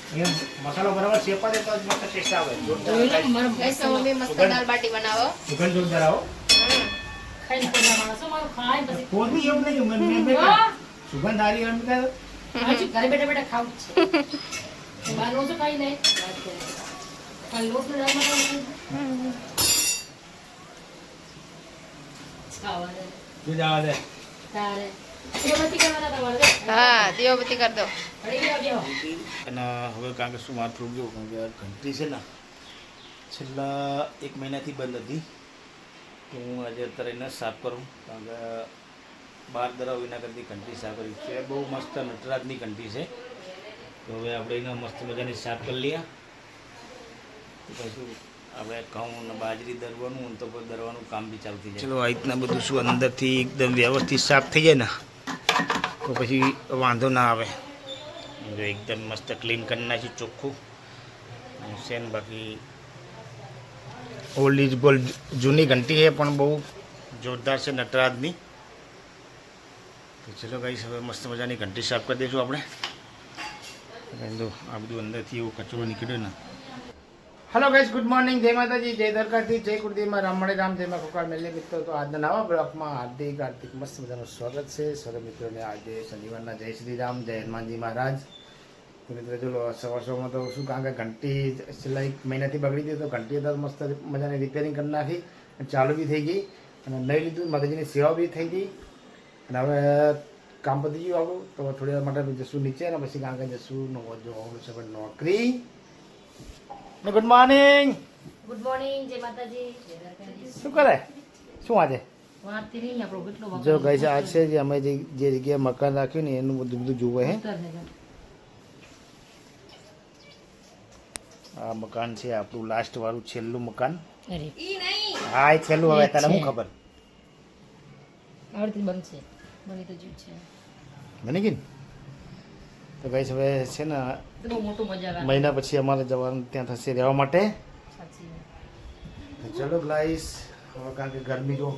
મસાલો બરાબર શેપા દે તો જ મસ્ત ટેસ્ટ આવે. ગાઈસ તો મમ્મી મસ્ત દાળ બાટી બનાવો. સુગંધ જોરદાર આવો. ખાઈ પેલા માણસો મારું ખાય પછી કોઈ એવું નહીં મેં સુગંધ હારી એમ કે હજુ ઘરે બેઠા બેઠા ખાવું જ છે બહાર રોજ ખાઈ નહીં પણ લોટ નું દાળ તું જવા દે. તારે દીવાબત્તી કરવાના તમારે હા દીવાબત્તી કરી દો. અડી ગયા બેહો અને હવે કારણ કે શું મારે થોડું જોવું કારણ કે ઘંટી છે ને છેલ્લા 1 મહિનાથી બંધ હતી તો હું આજે અત્યારે એને સાફ કરું કારણ કે બહાર દરાવ એના કરતી ઘંટી સાફ કરી છે. બહુ મસ્ત નટરાજની ઘંટી છે તો હવે આપણે એને મસ્ત મજાની સાફ કરી લઈએ. તો પછી આપણે ઘઉં ને બાજરી દરવાનું તો પછી દરવાનું કામ બી ચાલુ થઈ જાય. ચલો આ રીતના બધું શું અંદરથી એકદમ વ્યવસ્થિત સાફ થઈ જાય ને તો પછી વાંધો ના આવે. જો એકદમ મસ્ત ક્લીન કરી નાખી ચોખ્ખું છે ને બાકી ઓલ્ડ ઇઝ ગોલ્ડ જૂની ઘંટી છે પણ બહુ જોરદાર છે નટરાજની. તો ચલો ગાઈસ હવે મસ્ત મજાની ઘંટી સાફ કરી દઈશું આપણે. જો આ બધું અંદરથી એવું કચરો નીકળ્યો ને. હેલો ગાઈસ ગુડ મોર્નિંગ જય માતાજી જય દ્વારકાથી જય કુળદેવમાં રામણે રામ જયમાં કોકાર મેલે મિત્રો. તો આજના નવા બ્લોગમાં હાર્દિક મસ્ત મજાનું સ્વાગત છે. સર્વ મિત્રોને આજે શનિવારના જય શ્રી રામ જય હનુમાનજી મહારાજ. તો મિત્રો જો સવારમાં તો શું કારણ કે ઘંટી છેલ્લા 1 મહિનાથી બગડી ગઈ તો ઘંટી તો મસ્ત મજાની રિપેરિંગ કરી નાખી ચાલુ બી થઈ ગઈ અને લઈ લીધું માતાજીની સેવા બી થઈ ગઈ અને હવે કામ પતી ગયું આપણું. તો થોડી વાર માટે જશું નીચે અને પછી કારણ કે જશું જોવાનું છે પણ નોકરી. Good morning. ગુડ મોર્નિંગ જય માતાજી જય દ્વારકાધીશ. શું કરે શું આજે વારતી નહીં આપણો કેટલો જો ગાઈસ આ છે જે અમે જે જગ્યાએ મકાન રાખ્યું ને એનું બધું જોવે હે. આ મકાન છે આપણું લાસ્ટ વાળું છેલ્લું મકાન. અરે હા એ છેલ્લું હવે તને શું ખબર આવડતી બનશે બની તો જીવ છે બની ગઈ ને? તો ગાઈસ હવે છે ને તો બહુ મોટું મજા આવે મહિના પછી અમારે જવાનું ત્યાં થશે રહેવા માટે. સાચી તો ચલો ગાઈસ હવે કારણ કે ગરમી જો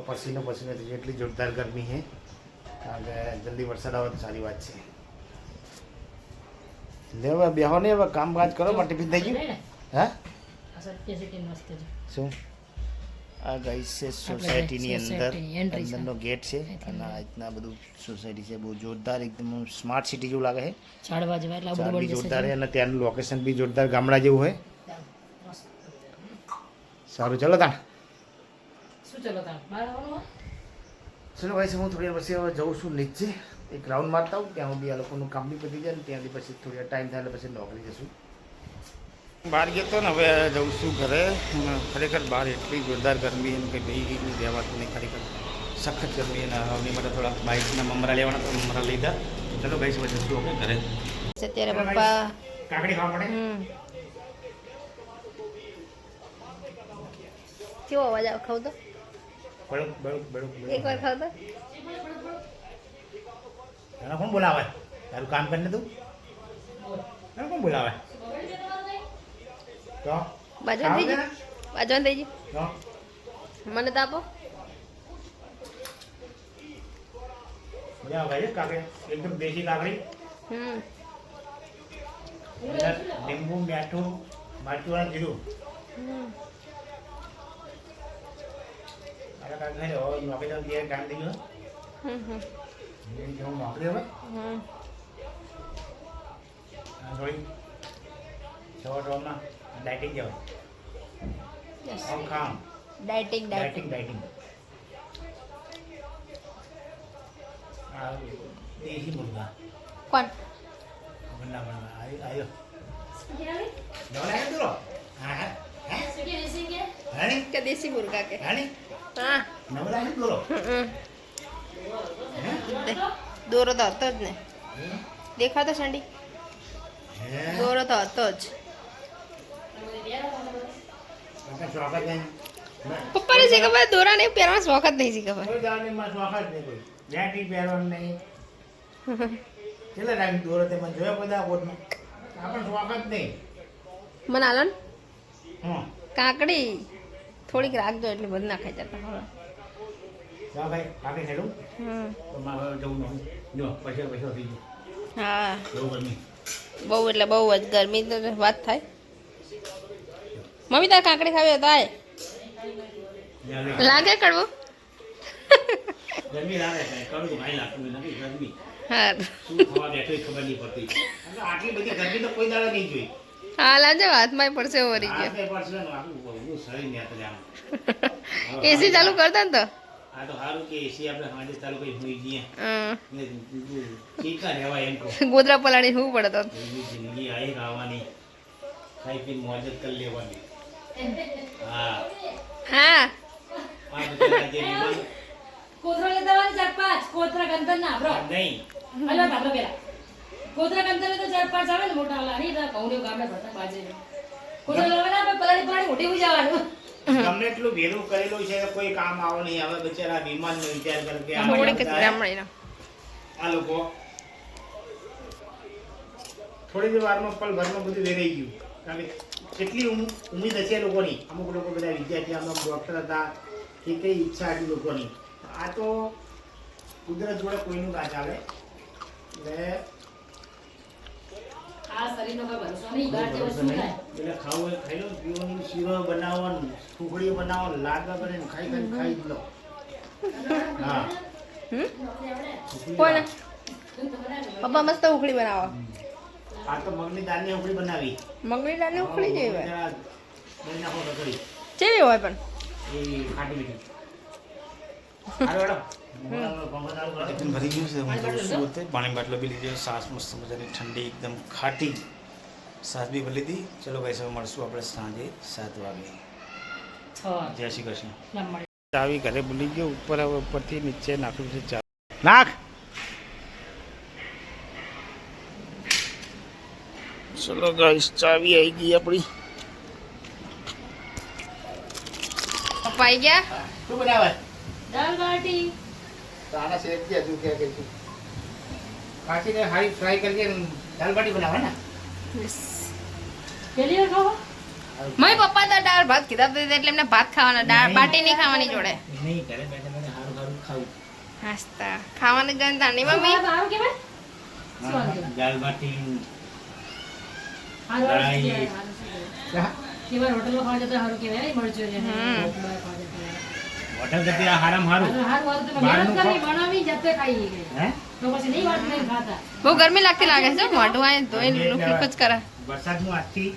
પસીનો થઈ એટલી જોરદાર ગરમી છે કારણ કે જલ્દી વરસાદ આવે તો સારી વાત છે. લે હવે બેહો ને હવે કામકાજ કરો માં ટિફિન થઈ ગયું હા મસ્ત છે શું આ ગાઈસ છે સોસાયટીની અંદરનો ગેટ છે અને આ રીતના બધું સોસાયટી છે બહુ જોરદાર એકદમ સ્માર્ટ સિટી જેવું લાગે છે. ઝાડવા જેવા એટલે બધું બની જશે જોરદાર છે અને ત્યાંનું લોકેશન બી જોરદાર ગામડા જેવું હોય. સારું ચલો તાણ શું ચલો તાણ બહાર આવવાનું ચલો ભાઈ હું થોડી વાર પછી હવે જઉં છું નીચે એક રાઉન્ડ મારતા આવું ત્યાં બી આ લોકોનું કામ બી પતી જાય ને ત્યાંથી પછી થોડી વાર ટાઈમ થાય એટલે પછી નોકરી જશું. બહાર ગયો તો ને હવે જઉં છું ઘરે. ખરેખર બહાર એટલી જોરદાર ગરમી એમ કે ભાઈ રહેવાતું નહીં ખરેખર સખત ગરમી અને હવે માટે થોડા બાઇકના મમરા લેવાના તો મમરા લીધા. ચલો ભાઈ સમજ જશું આપણે ઘરે. અત્યારે પપ્પા કાકડી ખાવા માટે કેવો અવાજ આવે ખાવ તો બળુક બળુક બળુક એકવાર ખાવ તો તને કોણ બોલાવે તારું કામ કરીને તું તને કોણ બોલાવે તો બાજુ થઈ ગયું બાજુ થઈ ગયું તો મને તો આપો. મજા આવે કાકડી એકદમ દેશી કાકડી લીંબુ મીઠું મરચું અને જીરું અરે કાંઈ નહીં હવે નોકરી તો બે કામ થઈ ગયું હું નોકરી હવે થોડી સવારમાં ડાયટિંગ જવાય આમ ખામ ડાયટિંગ ડાયટિંગ ડાયટિંગ આ દેશી મુર્ગા કોણ બના બના આયો દોલા હે દૂરો હા હા હાની કે દેશી મુર્ગા કે હાની હા નવલા હે દૂરો દોરો તો હતો જ ને દેખાતો સંડી દોરો તો હતો જ. સ્વાગત નહીં પપ્પાને શી ખબર દોરા નહીં પહેરવાનો શોખ જ નહીં શી ખબર. કોઈ જાણીમાં સ્વાગત નહીં કોઈ જેટી પહેરવાનું નહીં કેટલા ટાઈમ દોરો તે મને જોયા બધા કોટમાં આપણે સ્વાગત નહીં મને આલો ને હા કાકડી થોડીક રાખજો એટલે બધું ના ખાઈ જતા હવે. હા ભાઈ કાપી ખેડું તો મારે જવું નહીં જો પૈસા થઈ ગયું હા બહુ ગરમી બહુ એટલે બહુ જ ગરમી તો વાત થાય. મમ્મી તારે કાંકડી ખાવી હોય તો આય. લાગે કડવું? ગરમી લાગે છે કડવું ભાઈ લાગતું નથી ગરમી હા શું ખવા બેઠો એ ખબર નહીં પડતી આટલી બધી ગરમી તો કોઈ દાડે નહીં જોઈ હા લાજે હાથમાં પડશે વરી ગયો. આ પડશે ને આખું બહુ શરીર ને આમ એસી ચાલુ કરતા ને તો આ તો સારું કે એસી આપણે સાંજે ચાલુ કરી હોઈ જઈએ હમ. ચીકા રહેવાય એમ કહું ગોદરા પલાળી શું પડે તો એવી જિંદગી આવી આવવાની ખાઈ પીને મોજ જ કરી લેવાની હા હા આ બધા જે વિમાન કોથરા લેતા આવવાની 4-5 કોથરા ગંતર ના બ્રો નહીં હલો ધાબળો પેલા કોથરા ગંતર તો 4-5 આવે ને મોટા વાલા નહીં તો ઘઉંને ગામને ભરતા બાજે કોથરા લેવાના આપણે પલાળી મોટી હોઈ જવાનું તમને એટલું ભેરું કરેલું છે કે કોઈ કામ આવો નહીં હવે બચારા વિમાન નો વિચાર કરે કે આ થોડીક બધા રામણીનો આ લોકો થોડી જ વારમાં પલ ભરમાં બધું વેરાઈ ગયું કારણ કે કેટલી ઉમ્મીદ હશે લોકોની અમુક લોકો બધા વિદ્યાર્થી અમુક ડૉક્ટર હતા કે કઈ ઈચ્છા હતી લોકોની આ તો કુદરત જોડે કોઈનું ના ચાલે એટલે આ શરીરનો કોઈ ભરોસો નહીં બહાર જેવું શું થાય એટલે ખાવું હોય ખાઈ લો પીવાનું શીરો બનાવવાનું સુખડીઓ બનાવવાનું લાડવા કરીને ખાઈ જ લો હા કોને પપ્પા મસ્ત ઉખડી બનાવો. આ તો મગની દાળની ઉખડી બનાવી મગની દાળની ઉખડી જેવી હોય. બની નાખો રગડી કેવી હોય પણ એ ખાટી મીઠી ભરી ગયું છે હું તો શું હતું પાણી બાટલો બી લીધો સાસ મસ્ત મજાની ઠંડી એકદમ ખાટી સાસ બી ભરી લીધી ચલો ભાઈ હવે મળશું આપણે સાંજે 7 વાગે જય શ્રી કૃષ્ણ ચાવી ઘરે ભૂલી ગયો ઉપર હવે ઉપરથી નીચે નાખ્યું છે ચા નાખ ચલો ગાઈસ ચાવી આવી ગઈ આપણી પપ્પા આવી ગયા. શું બનાવે દાલ બાટી તારા શેર કે હજુ કે કઈશું કાચીને હારી ફ્રાય કરીને દાલ બાટી બનાવે ને પેલી વાર ખાવા મમ્મી પપ્પા તો દાળ ભાત કીધા તો એટલે એમને ભાત ખાવાના દાળ બાટી નહીં ખાવાની જોડે. નહીં ઘરે બેઠા બેઠા સારું સારું ખાવું હાસ્તા ખાવાની ગંધા નહીં મમ્મી. આવું કે ભાઈ શું વાંધો? દાલ બાટી હારું હારું રાઈ. શીખ્યા, હારું શીખ્યા. કેવા હોટલમાં ખાવા જતા સારું કહેવાય મરચો છે હમ. બહાર ખાવા જતા. હોટલ કરતી આ હારામ હારું હારું હારું તમે બહારનું મહેનત કરી બનાવી જાતે ખાઈ ગઈ હે તો પછી નહીં વાત નહીં ખાતા બહુ ગરમી લાગતી લાગે છે મોઢું આય ધોઈને લુક લુક જ કરે. વરસાદનું આજથી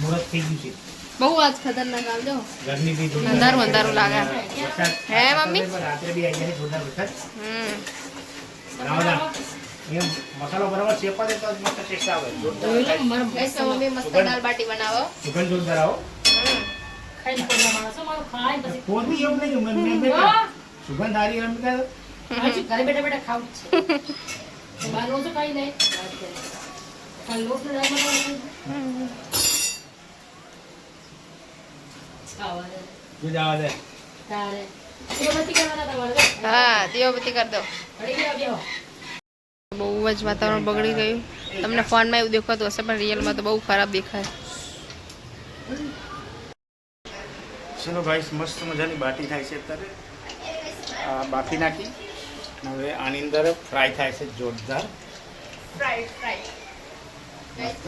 મુહૂર્ત થઈ ગયું છે બહુ આજ ખતરનાક આવજો ગરમી બી જોરદાર. અંધારું અંધારું લાગે. વરસાદ હે મમ્મી? રાત્રે બી આવી જાય જોરદાર વરસાદ હમ બનાવવાના. એમ મસાલો બરાબર શેપા દે તો જ મસ્ત ટેસ્ટ આવે જોરદાર જોઈ લો થાય. મારો ગઈસ તો મમ્મી મસ્ત દાળ બાટી બનાવો. સુગંધ જોરદાર આવો ખાઈને પોતા માણસો મારું ખાય પછી પોતી એવું નહીં મેં હા. સુગંધ હારી એમ કે હજુ ઘરે બેઠા બેઠા ખાવું જ છે બહાર નું તો ખાઈ નહીં વાત કરે. પણ લોટ નું રાઈ બનાવવાનું ખાવા દે. તું જવા દે તારે એ બધી કરવાના તમારે તો. હા દીવાબત્તી કરી દો. અડી ગયા બેહો. બહુ જ વાતાવરણ બગડી ગયું. તમને ફોનમાં એવું દેખાતું હશે પણ રિયલમાં તો બહુ ખરાબ દેખાય. ચલો ગાઈસ મસ્ત મજાની બાટી થાય છે અત્યારે આ બાફી નાખી અને હવે આની અંદર ફ્રાય થાય છે જોરદાર મસ્ત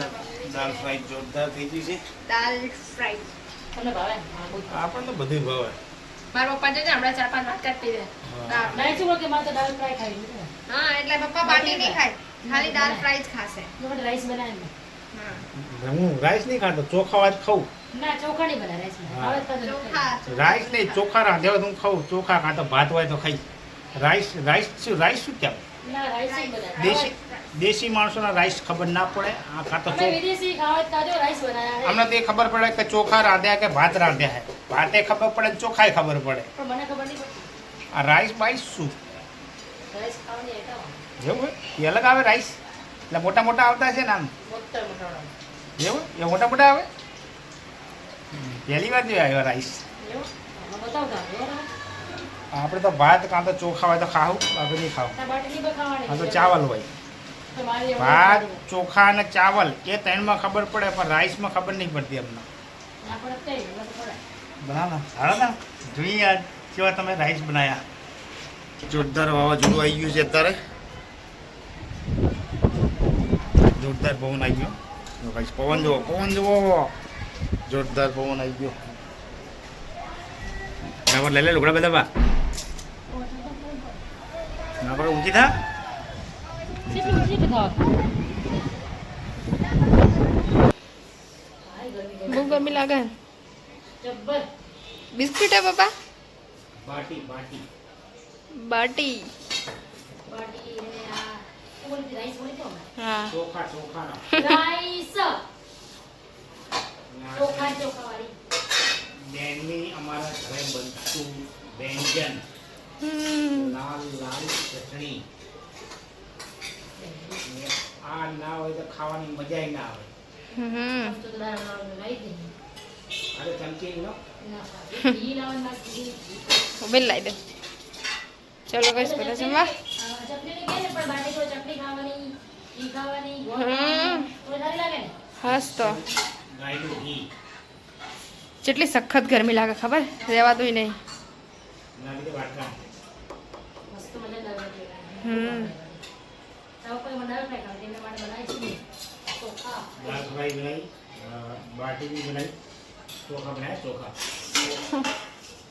દાળ ફ્રાય જોરદાર થઈ ગઈ છે દાળ ફ્રાય. તમને ભાવે? હા, બહુ ભાવે. આપણને બધું ભાવે મારા પપ્પા જશે હમણાં 4-5 ભાત કાઢી દે. નહીં શું કે મારે તો દાળ ફ્રાય ખાવી છે. હા એટલે પપ્પા બાટી નહીં ખાય ખાલી દાળ ફ્રાય જ ખાશે. જો મને રાઈસ બનાવે ને. હા હું રાઈસ નહીં ખાતો ચોખા વાત ખાઉં ના ચોખા નહીં બનાવે રાઈસ હા. આવે તો ખાધું. ચોખા રાઈસ નહીં ચોખા રાંધ્યા હોય તો હું ખાઉં ચોખા ખાતો ભાત હોય તો ખાઈ રાઈસ રાઈસ શું કહેવાય ના રાઈસ નહીં બનાવે. દેશી માણસોના રાઈસ ખબર ના પડે આ ખાતો અમે વિદેશી ખાવા જ ખાધો રાઈસ બનાવ્યા અમને તો એ ખબર પડે કે ચોખા રાંધ્યા કે ભાત રાંધ્યા હે ભાતે ખબર પડે ને ચોખાએ ખબર પડે પણ મને ખબર નહીં પડતી આ રાઈસ બાઈસ શું રાઈસ ખાવાની આઈટમ જેવું હોય એ અલગ આવે રાઈસ એટલે મોટા મોટા આવતા છે ને આમ મોટા મોટા એવું એ મોટા મોટા આવે પહેલી વાર જોયા આવ્યા રાઈસ એવું બતાવતા બરાબર આપણે તો ભાત કાં તો ચોખા હોય તો ખાવું બાકી નહીં ખાવું ના બાટી નહીં ખાવાની કાં તો ચાવલ હોય તો મારી એવું ભાત ખાધું. ચોખા અને ચાવલ એ ત્રણમાં ખબર પડે પણ રાઈસમાં ખબર નહીં પડતી અમને ના પડે તો કઈ મને પડે બનાવના હાલો ને જોઈએ આજ કેવા તમે રાઈસ બનાવ્યા જોરદાર વાવાઝોડું આવી ગયું છે અત્યારે જોરદાર પવન આવી ગયો જો ગાઈસ પવન જુઓ જોરદાર પવન આવી ગયો ના લઈ લે લુગડા બધા બા ના પર ઊંચી થા બહુ ગરમી લાગે ને. જબ્બર બિસ્કિટ હે પપ્પા? બાટી બાટી. બાટી ને આ શું બોલતી રાઈસ બોલી તો હા. ચોખા રાઈસ ચોખા વાળી બેનની અમારા ઘરે બનતું વ્યંજન લાલ ચટણી ને આ ના હોય તો ખાવાની મજા ના આવે તો દાળ લઈ દે અરે ચમચી લો ના ઘી લાવન બાકી મોબાઈલ લાવી દે. ચલો ગાઈસ બધા જમવા. ચટણી ને કે પણ બાટી તો ચટણી ખાવાની ઘી ખાવાની ગોળ હમ. ખાવાની તો સારી લાગે ને હાસ તો ગાયનું ઘી જેટલી સખત ગરમી લાગે ખબર રહેવાતું નહીં. ના લીધે વાટકા મસ્ત મજા લાગે તો કોઈ બનાવ નહીં ખાતી મેં માટે બનાવી છે ચોખા દાળ ફ્રાય બનાવી બાટી भी बनाई ચોખા બનાવ્યા ચોખા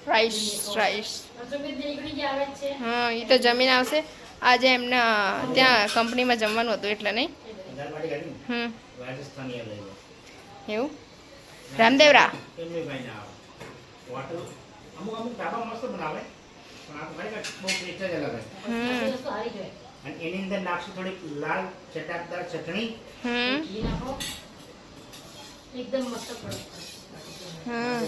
રાઈસ રસોઈ નીકળી જ આવે જ છે હા એ તો જમીન આવશે. આજે એમને ત્યાં કંપનીમાં જમવાનું હતું એટલે નહીં. દાળ બાટી કાઢી હમ રાજસ્થાની લઈ લો એવું રામદેવરા એમને ભાઈ ના આવે હોટલ અમુક ઢાબા મસ્ત બનાવે પણ આ તો ભાઈ બહુ ટેસ્ટ જ અલગ હોય બધી વસ્તુ હારી જોઈએ અને એની અંદર નાખશું થોડીક લાલ ચટાકદાર ચટણી હમ ઘી નાખો એકદમ મસ્ત પડે હમ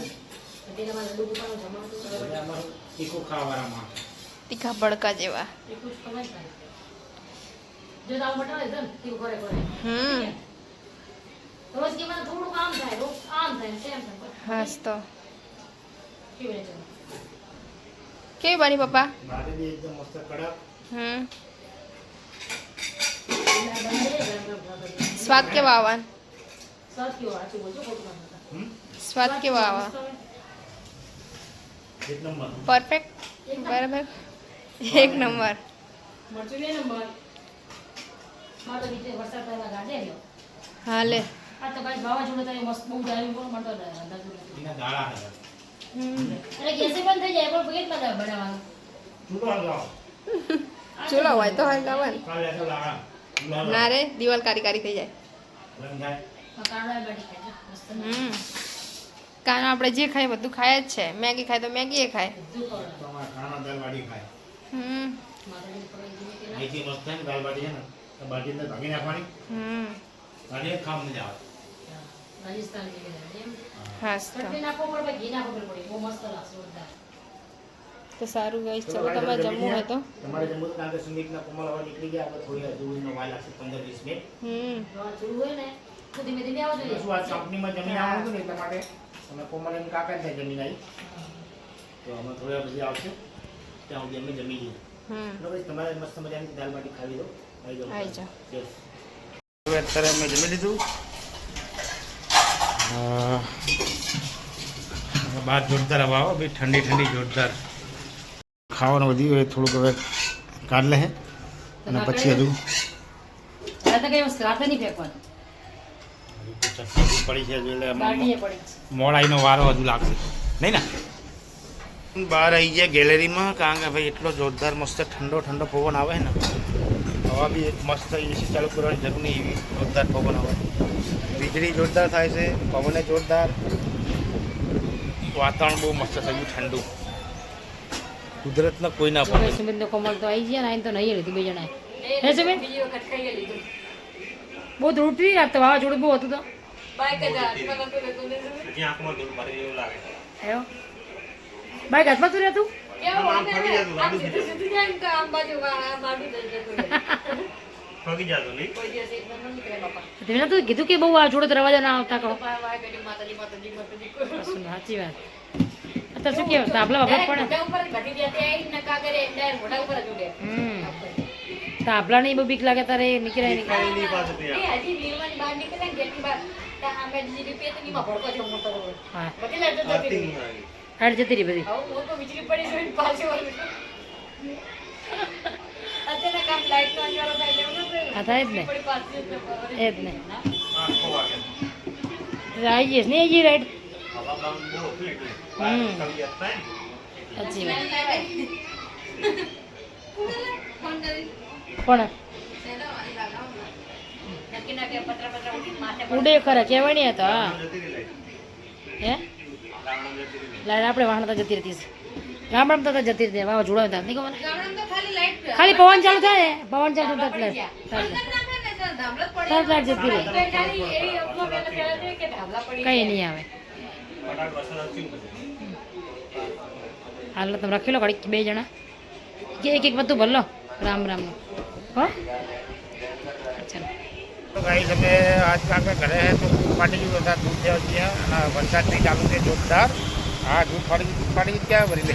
તેનામાં લડ્ડુ ગુપાનું જમવાનું તો બધા અમારું તીખું ખાવાવાળા માણસ તીખા બળકા જેવા. એ ખુશ કમાઈ થાય જો તાવ મટાડે છે ને તીખું કરે હમ રોજ કે મને થોડું આમ થાય રોજ આમ થાય ને તેમ થાય હાસ તો કેવી રીતે કેવી બની પપ્પા? બાટી બી એકદમ મસ્ત કડક હમ સ્વાદ કેવા આવા? સ્વાદ કેવો આચું બોલજો ખોટું ના થતા હમ સ્વાદ કેવા આવા? એક નંબર પરફેક્ટ બરાબર એક નંબર. મરચું બે નંબર મારે તો નીચે વરસાદ પહેલા ગાજે લ્યો હાલે. આ તો કાંઈ વાવાઝોડું થાય મસ્ત બહુ જાય પણ મળતો અંદાજ એના દાળા હતા હમ અરે ગેસે બંધ થઈ જાય પણ કેટલા બનાવવાનું ચૂલો હલાવો ચૂલો હોય તો હાલ લાવવા ને. કાલે તો લાગા ચૂલો ના રે દિવાલ કારી કારી થઈ જાય. બંધ થાય કાળા બાટી ખાય છે મસ્ત હમ કાનો આપણે જે ખાય બધું ખાય જ છે. મેગી ખાય તો મેગી એ ખાય. બધું ખવડાવે તમારા ખાના દાળ બાટી ખાય હમ માતાજી પકડી દીધી કે ના અહીંથી મસ્ત થાય ને દાળ બાટી છે ને તો બાટી અંદર ભાગી નાખવાની હમ બાટી જ ખાવા મજા આવે રાજસ્થાન જેવી એમ હાસ તો ચટણી નાખો પડે ઘી નાખો પડે બહુ મસ્ત લાગશે જોરદાર તો સારું ગાઈસ ચલો તમારે જમવું હોય તો. તમારે જમવું તો કારણ કે સંગીતના કોમલ હવા નીકળી ગયા આપણે થોડી હજુ વાર લાગશે 15-20 મિનિટ હમ જો ચૂડું હોય ને તો ધીમે ધીમે આવવા જોઈએ શું આ કંપનીમાં જમીન આવવાનું હતું ને એટલા માટે અમે કોમલ એમ કાકા થાય જમીન આવી તો અમે થોડા પછી આવશે ત્યાં સુધી અમે જમી લઈએ હમ એટલે પછી તમારે મસ્ત મજાની દાળ બાટી ખાવી દો આવી જાઓ આવી જાઓ. Yes. હવે અત્યારે અમે જમી લીધું બહાર જોરદાર હવા આવે ભાઈ ઠંડી ઠંડી જોરદાર ખાવાનું વધ્યું હોય થોડુંક હવે કાઢ લે અને પછી હજુ આ તો કઈ વસ્તુ રાતે નહીં ફેંકવાનું ચટણી પડી છે હજુ એટલે બાટીએ પડી છે મોડાઈનો વારો હજુ લાગશે નહીં ને બહાર આવી ગયા ગેલેરીમાં કારણ કે ભાઈ એટલો જોરદાર મસ્ત ઠંડો ઠંડો પવન આવે ને હવા બી એક મસ્ત એસી ચાલુ કરવાની જરૂર નહીં એવી જોરદાર પવન આવે વીજળી જોરદાર થાય છે પવને જોરદાર વાતાવરણ બહુ મસ્ત થયું ઠંડુ કુદરતનો કોઈ ના પડે સુમિત નો કોમલ તો આવી ગયા ને આઈને તો નહીં લીધું બે જણાએ હે સુમિત બહુ ધૂળતી રાખતો વાવાઝોડું બહુ હતું તો એવો બાઈક હાથમાં તું રહેતું તેમને તું કીધું કે બહુ વાવાઝોડું દરવાજા ના આવતા કહો સાચી વાત તો શું કેવું તાપલા વાપરા પડે તાપલા ની બહુ બીક લાગે તારે નીકળે નહીં હા હાડ જતી રહી બધી હા થાય જ ને એ જ ને આવી જઈશ ને એ જી રાઈટ સાચી વાત કોણ ઉડે ખરા કહેવાય નહીં હતો હા હે લાઈટ આપણે વાહણ જતી રહેતી ગામડામાં તો જતી રહેતી વાવા જોડાતા નહીં ખબર ખાલી પવન ચાલુ થાય ને પવન ચાલુ થાય તરત લાઈટ જતી રહે કઈ નહીં આવે હાલ તમે રાખી લો ઘડી બે જણા કે એક બધું ભરલો રામ રામ હો અચ્છા तो गाइस हमें आज का घरे हैं तो दूध फाटी गई था दूध देवा दिया ना वरसाद नहीं चालू थे जोरदार हाँ दूध फाटी क्या भरी ले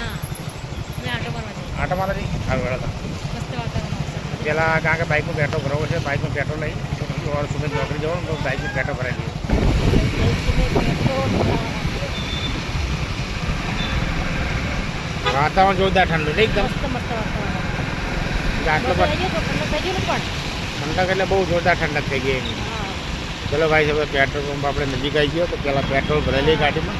आटा मारा जी हाँ बड़ा था पहला कहाँ के बाइक में पेट्रोल भरो से बाइक में पेट्रोल लाई और सुबह नौकरी जाओ तो बाइक में पेट्रोल भरा लिए वातावरण जोरदार ठंडू नहीं एकदम ઠંડક એટલે બહુ જોરદાર ઠંડક થઈ ગઈ એની ચલો ભાઈ હવે પેટ્રોલ પંપ આપણે નજીક આવી ગયો તો પહેલાં પેટ્રોલ ભરેલી ગાડીમાં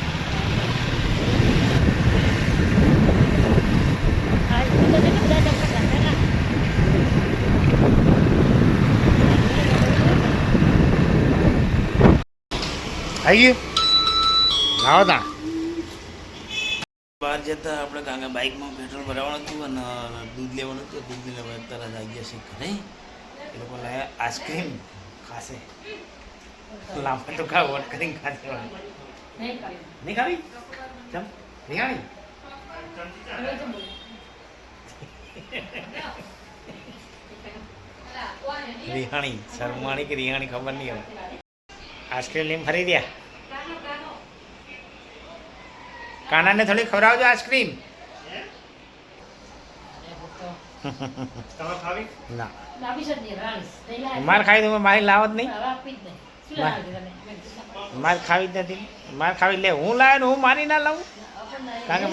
આવી ગયું લાવો તા બહાર જતા આપણે કાંગા બાઇકમાં પેટ્રોલ ભરાવાનું હતું અને દૂધ લેવાનું હતું દૂધ લેવા તરત આવી ગયા છે ઘરે એ લોકો લાયા આઈસ્ક્રીમ ખાશે લાંબા તો ખા વોટ કરીને ખાશે નહીં ખાવી ચમ રિહાણી રિહાણી શરમાણી કે રિહાણી ખબર નહીં હવે આઈસ્ક્રીમ લઈને ફરી રહ્યા કાનાને થોડી ખવડાવજો આઈસ્ક્રીમ ના માર ખાવી તો મારી લાવો જ નહીં માર ખાવી જ નથી માર ખાવી લે હું લાવે ને હું મારી ના લાવું કારણ કે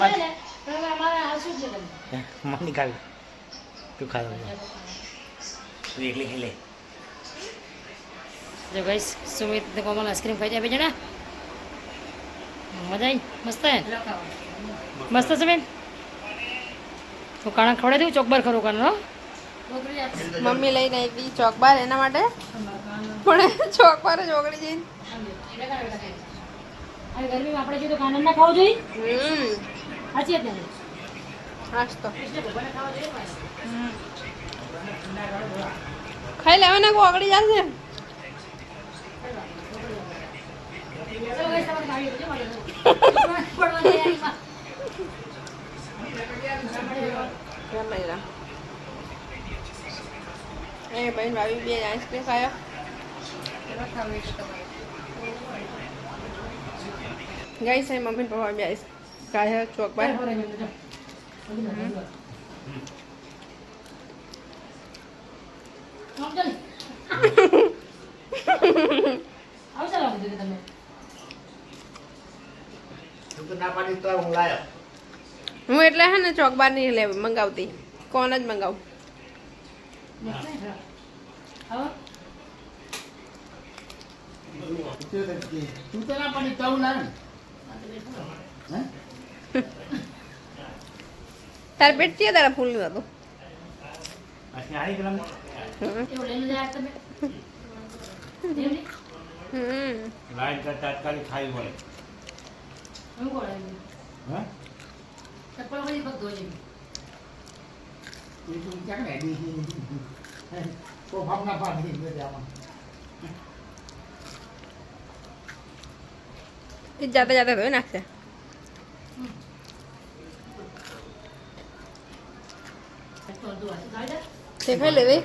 મને નહીં ખાવી તું ખાવ તું એકલી ખાઈ લે જો ગાઈસ સુમિત ને કોમલ આઈસ્ક્રીમ ખાઈ જાય બે જણા મજા આવી મસ્ત હે મસ્ત છે બેન તો કાણા ખવડાવી દઉં ચોકબાર ખરો કાનો મમ્મી લઈને આવી ચોકબાર એના માટે પણ ચોકબાર જ ઓગળી જઈને ગરમીમાં આપણે જો તો કાના ના ખાવું જોઈએ સાચી વાત ને હાસ તો ખાઈ લેવાના કો ઓગળી જશે એ ભાઈ ભાભી બે આઈસ્ક્રીમ ખાયો ગઈ છે મમ્મી પપ્પા બે આઈસ ખાયો ચોકબાર હું એટલે હે ને ચોકબાર નહીં લે મંગાવતી કોણ જ મંગાવું તાર પેટ છે તારા ફૂલ નું હતું લાઈન તાત્કાલિક ખાવી પડે જાતે જાતે ધોઈ નાખશે દેખાઈ લેવી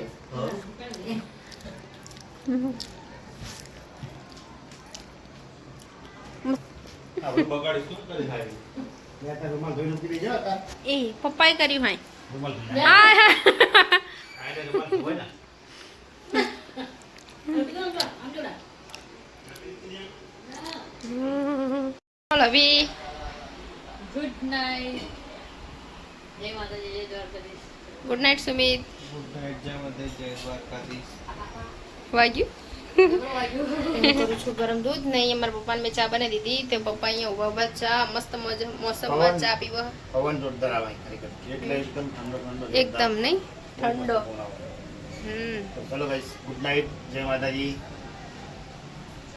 એ પપ્પાએ કર્યું હાય લવી ગુડ નાઇટ જય માતાજી જય દ્વારકાધીશ ગુડ નાઇટ સુમિત વાગ્યું એનું કરું છું ગરમ દૂધ નહીં અમારા પપ્પાને મેં ચા બનાવી દીધી તે પપ્પા અહીંયા ઉભા ઉભા ચા મસ્ત મોસમમાં ચા પીવા પવન જોરદાર આવે ખરેખર એટલે એકદમ ઠંડો ઠંડો એકદમ નહીં ઠંડો તો ચલો ગાઈસ ગુડ નાઇટ જય માતાજી